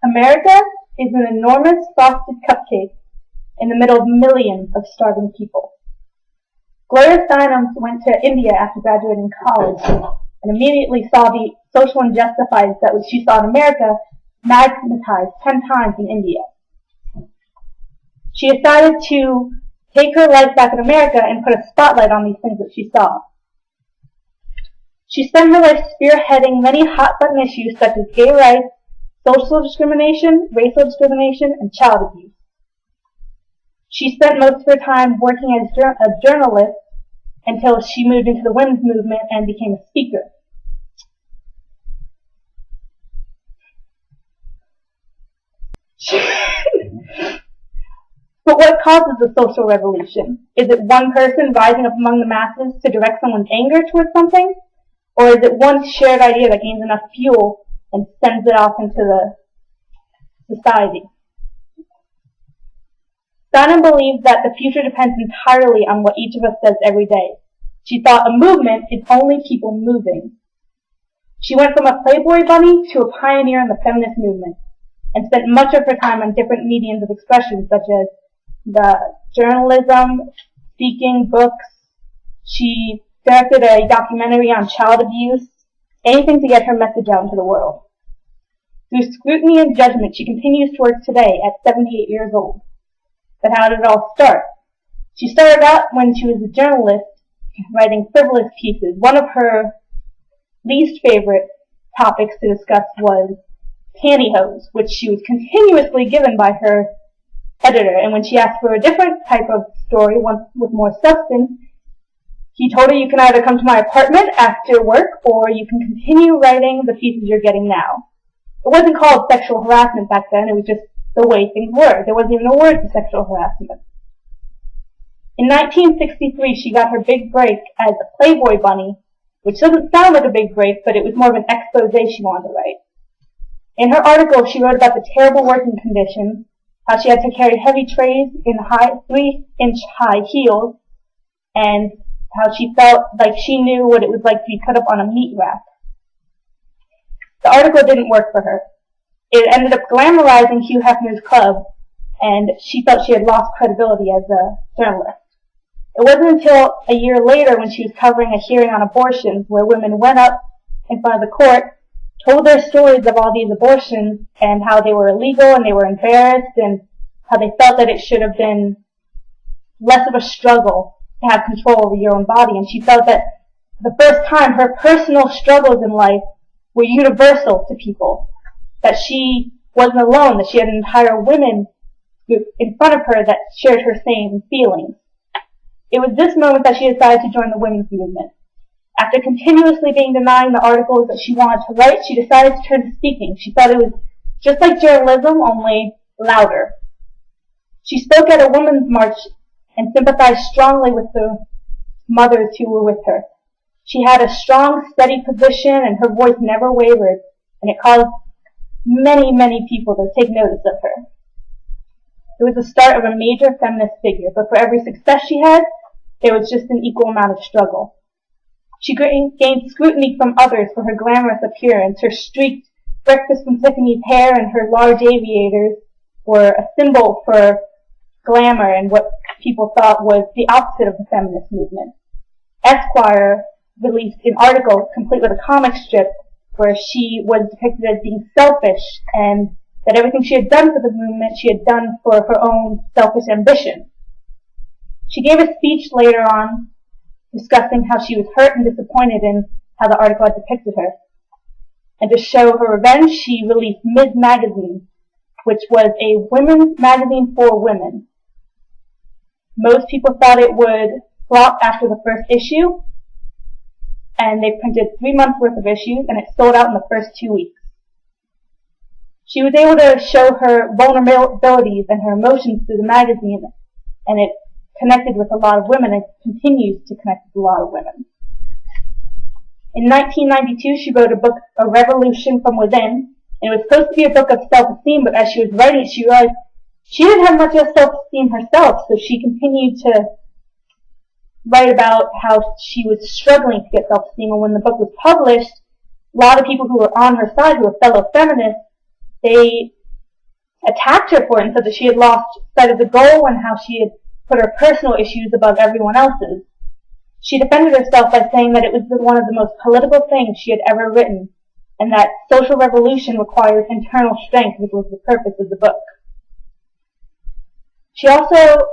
America is an enormous frosted cupcake in the middle of millions of starving people. Gloria Steinem went to India after graduating college and immediately saw the social injustices that she saw in America magnetized 10 times in India. She decided to take her life back in America and put a spotlight on these things that she saw. She spent her life spearheading many hot-button issues such as gay rights, social discrimination, racial discrimination, and child abuse. She spent most of her time working as a journalist until she moved into the women's movement and became a speaker. But what causes the social revolution? Is it one person rising up among the masses to direct someone's anger towards something? Or is it one shared idea that gains enough fuel and sends it off into the society? Steinem believed that the future depends entirely on what each of us does every day. She thought a movement is only people moving. She went from a Playboy bunny to a pioneer in the feminist movement, and spent much of her time on different mediums of expression, such as the journalism, speaking, books. She directed a documentary on child abuse, anything to get her message out into the world. Through scrutiny and judgment, she continues to work today at 78 years old. But how did it all start? She started out when she was a journalist, writing frivolous pieces. One of her least favorite topics to discuss was pantyhose, which she was continuously given by her editor. And when she asked for a different type of story, one with more substance, he told her, you can either come to my apartment after work, or you can continue writing the pieces you're getting now. It wasn't called sexual harassment back then, it was just the way things were. There wasn't even a word for sexual harassment. In 1963, she got her big break as a Playboy bunny, which doesn't sound like a big break, but it was more of an expose she wanted to write. In her article, she wrote about the terrible working conditions, how she had to carry heavy trays in 3-inch high heels, and how she felt like she knew what it was like to be put up on a meat rack. The article didn't work for her. It ended up glamorizing Hugh Hefner's club, and she felt she had lost credibility as a journalist. It wasn't until a year later, when she was covering a hearing on abortions, where women went up in front of the court, told their stories of all these abortions and how they were illegal and they were embarrassed and how they felt that it should have been less of a struggle to have control over your own body. And she felt that for the first time her personal struggles in life were universal to people, that she wasn't alone, that she had an entire women group in front of her that shared her same feelings. It was this moment that she decided to join the women's movement. After continuously being denied the articles that she wanted to write, she decided to turn to speaking. She thought it was just like journalism, only louder. She spoke at a women's march and sympathized strongly with the mothers who were with her. She had a strong, steady position, and her voice never wavered, and it caused many, many people to take notice of her. It was the start of a major feminist figure, but for every success she had, there was just an equal amount of struggle. She gained scrutiny from others for her glamorous appearance. Her streaked Breakfast from Tiffany's hair and her large aviators were a symbol for glamour and what people thought was the opposite of the feminist movement. Esquire released an article complete with a comic strip where she was depicted as being selfish, and that everything she had done for the movement she had done for her own selfish ambition. She gave a speech later on discussing how she was hurt and disappointed in how the article had depicted her. And to show her revenge, she released Ms. Magazine, which was a women's magazine for women. Most people thought it would flop after the first issue, and they printed 3 months worth of issues, and it sold out in the first 2 weeks. She was able to show her vulnerabilities and her emotions through the magazine, and it connected with a lot of women and continues to connect with a lot of women. In 1992, she wrote a book, A Revolution from Within, and it was supposed to be a book of self-esteem, but as she was writing it, she realized she didn't have much of self-esteem herself, so she continued to write about how she was struggling to get self-esteem, and when the book was published, a lot of people who were on her side, who were fellow feminists, they attacked her for it and said that she had lost sight of the goal and how she had put her personal issues above everyone else's. She defended herself by saying that it was one of the most political things she had ever written, and that social revolution requires internal strength, which was the purpose of the book. She also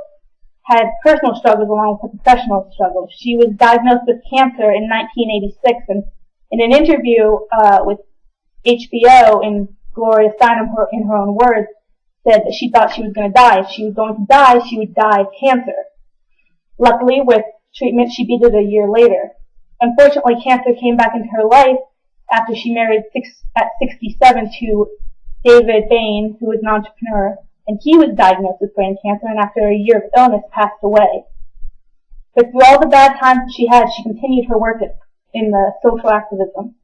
had personal struggles along with her professional struggles. She was diagnosed with cancer in 1986, and in an interview with HBO, in Gloria Steinem, in her own words, said that she thought she was going to die. If she was going to die, she would die of cancer. Luckily, with treatment, she beat it a year later. Unfortunately, cancer came back into her life after she married at 67 to David Bain, who was an entrepreneur, and he was diagnosed with brain cancer, and after a year of illness, passed away. But through all the bad times she had, she continued her work in the social activism.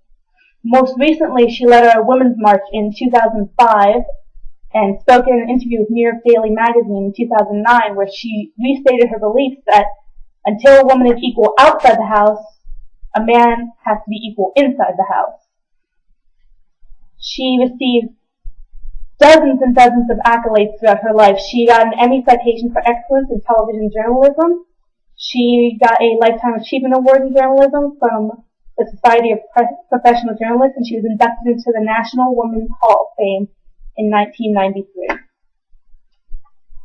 Most recently, she led a women's march in 2005 and spoke in an interview with New York Daily Magazine in 2009, where she restated her beliefs that until a woman is equal outside the house, a man has to be equal inside the house. She received dozens and dozens of accolades throughout her life. She got an Emmy citation for excellence in television journalism. She got a Lifetime Achievement Award in journalism from the Society of Professional Journalists, and she was inducted into the National Women's Hall of Fame in 1993.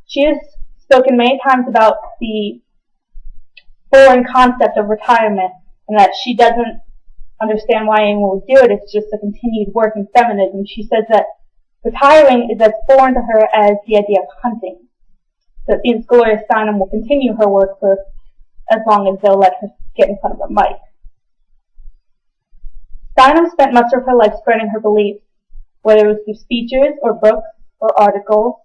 She has spoken many times about the foreign concept of retirement, and that she doesn't understand why anyone would do it. It's just a continued work in feminism. She says that retiring is as foreign to her as the idea of hunting. So it seems Gloria Steinem will continue her work for as long as they'll let her get in front of a mic. Steinem spent much of her life spreading her beliefs, whether it was through speeches or books or articles.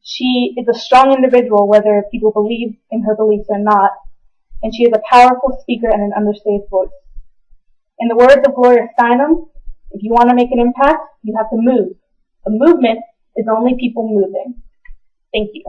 She is a strong individual, whether people believe in her beliefs or not, and she is a powerful speaker and an understated voice. In the words of Gloria Steinem, if you want to make an impact, you have to move. A movement is only people moving. Thank you.